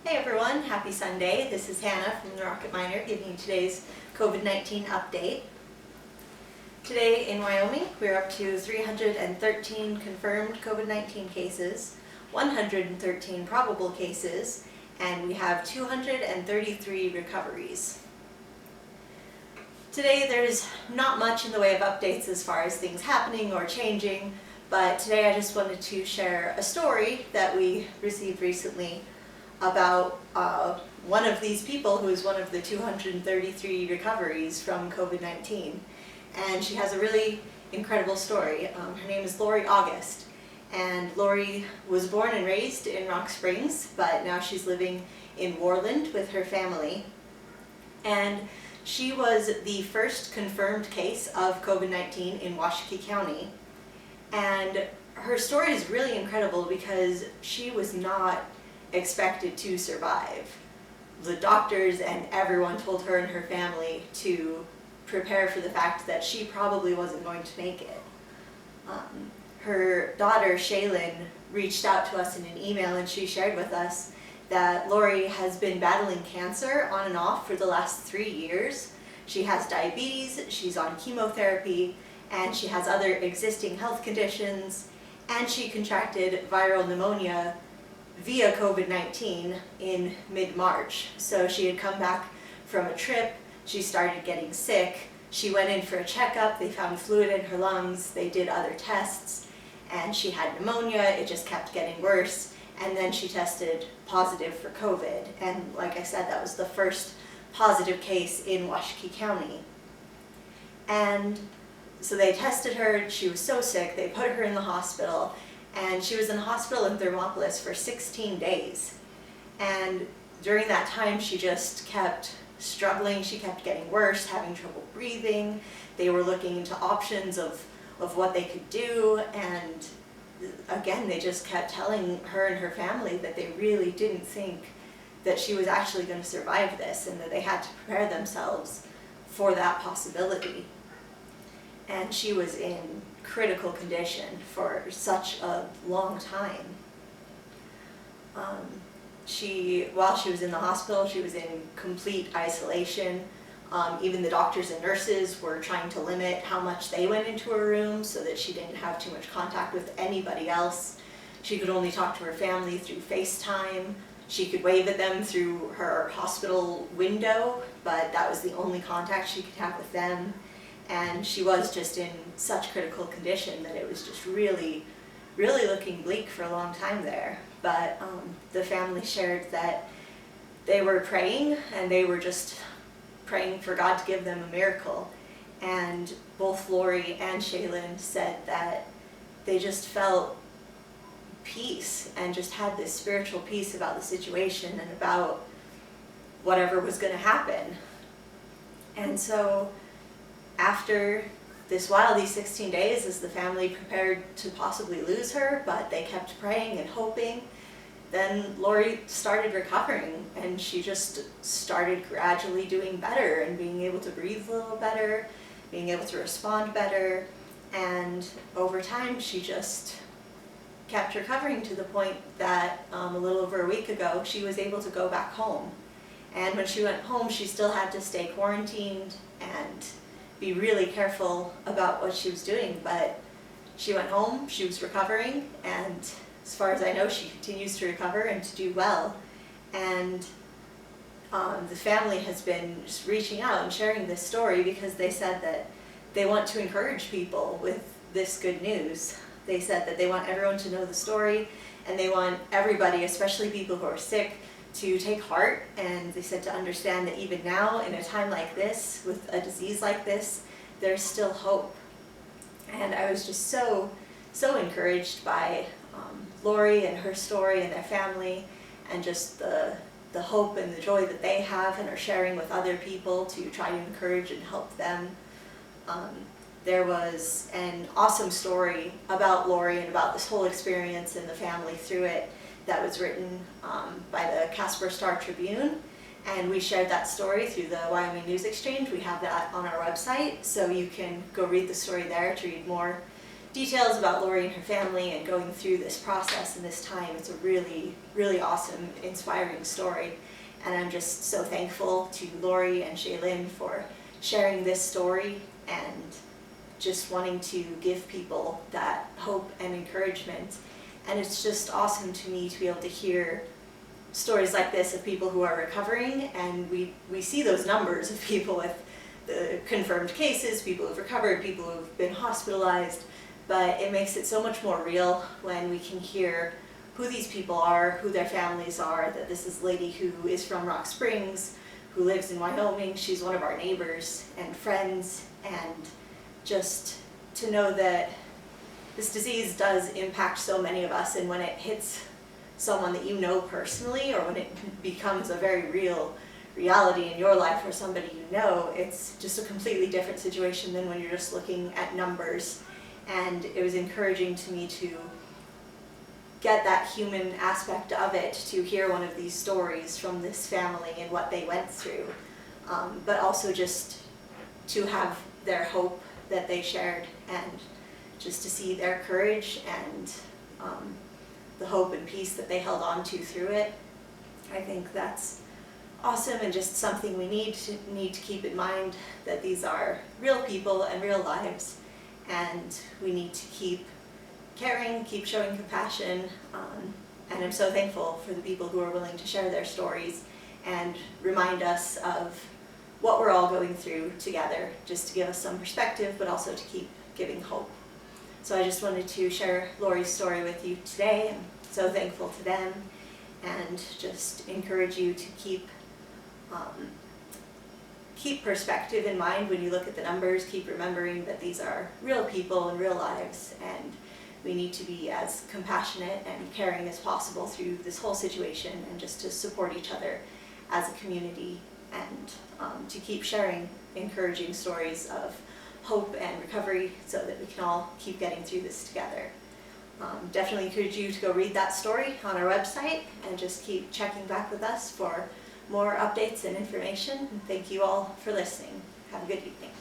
Hey everyone, happy Sunday. This is Hannah from the Rocket Miner giving you today's COVID-19 update. Today in Wyoming, we're up to 313 confirmed COVID-19 cases, 113 probable cases, and we have 233 recoveries. Today there's not much in the way of updates as far as things happening or changing, but today I just wanted to share a story that we received recently about one of these people who is one of the 233 recoveries from COVID-19. And she has a really incredible story. Her name is Lory August. And Lory was born and raised in Rock Springs, but now she's living in Worland with her family. And she was the first confirmed case of COVID-19 in Washakie County. And her story is really incredible because she was not expected to survive. The doctors and everyone told her and her family to prepare for the fact that she probably wasn't going to make it. Her daughter Shaylin reached out to us in an email and she shared with us that Lory has been battling cancer on and off for the last 3 years. She has diabetes, she's on chemotherapy, and she has other existing health conditions, and she contracted viral pneumonia via COVID-19 in mid-March. So she had come back from a trip, she started getting sick, she went in for a checkup, they found fluid in her lungs, they did other tests, and she had pneumonia, it just kept getting worse, and then she tested positive for COVID. And like I said, that was the first positive case in Washakie County. And so they tested her, she was so sick, they put her in the hospital, and she was in the hospital in Thermopolis for 16 days. And during that time, she just kept struggling, she kept getting worse, having trouble breathing. They were looking into options of what they could do, and again, they just kept telling her and her family that they really didn't think that she was actually going to survive this, and that they had to prepare themselves for that possibility. And she was in critical condition for such a long time. While she was in the hospital, she was in complete isolation. Even the doctors and nurses were trying to limit how much they went into her room so that she didn't have too much contact with anybody else. She could only talk to her family through FaceTime. She could wave at them through her hospital window, but that was the only contact she could have with them. And she was just in such critical condition that it was just really, really looking bleak for a long time there. But the family shared that they were praying, and they were just praying for God to give them a miracle. And both Lory and Shaylin said that they just felt peace and just had this spiritual peace about the situation and about whatever was going to happen. And so after these 16 days, as the family prepared to possibly lose her, but they kept praying and hoping, then Lory started recovering, and she just started gradually doing better and being able to breathe a little better, being able to respond better, and over time she just kept recovering to the point that a little over a week ago she was able to go back home. And when she went home, she still had to stay quarantined and be really careful about what she was doing, but she went home, she was recovering, and as far as I know, she continues to recover and to do well. And the family has been just reaching out and sharing this story because they said that they want to encourage people with this good news. They said that they want everyone to know the story, and they want everybody, especially people who are sick, to take heart. And they said to understand that even now, in a time like this, with a disease like this, there's still hope. And I was just so encouraged by Lory and her story and their family, and just the hope and the joy that they have and are sharing with other people to try to encourage and help them. There was an awesome story about Lory and about this whole experience and the family through it that was written by the Casper Star-Tribune, and we shared that story through the Wyoming News Exchange. We have that on our website, so you can go read the story there to read more details about Lory and her family and going through this process and this time. It's a really, really awesome, inspiring story. And I'm just so thankful to Lory and Shaylin for sharing this story and just wanting to give people that hope and encouragement. And it's just awesome to me to be able to hear stories like this of people who are recovering, and we see those numbers of people with the confirmed cases, people who've recovered, people who've been hospitalized, but it makes it so much more real when we can hear who these people are, who their families are, that this is a lady who is from Rock Springs, who lives in Wyoming. She's one of our neighbors and friends, and just to know that this disease does impact so many of us, and when it hits someone that you know personally, or when it becomes a very real reality in your life or somebody you know, it's just a completely different situation than when you're just looking at numbers. And it was encouraging to me to get that human aspect of it, to hear one of these stories from this family and what they went through, but also just to have their hope that they shared, and just to see their courage and the hope and peace that they held on to through it. I think that's awesome, and just something we need to keep in mind, that these are real people and real lives, and we need to keep caring, keep showing compassion, and I'm so thankful for the people who are willing to share their stories and remind us of what we're all going through together, just to give us some perspective, but also to keep giving hope. So I just wanted to share Lory's story with you today. I'm so thankful to them, and just encourage you to keep perspective in mind when you look at the numbers. Keep remembering that these are real people and real lives, and we need to be as compassionate and caring as possible through this whole situation, and just to support each other as a community, and to keep sharing encouraging stories of hope and recovery so that we can all keep getting through this together. Definitely encourage you to go read that story on our website, and just keep checking back with us for more updates and information. And thank you all for listening. Have a good evening.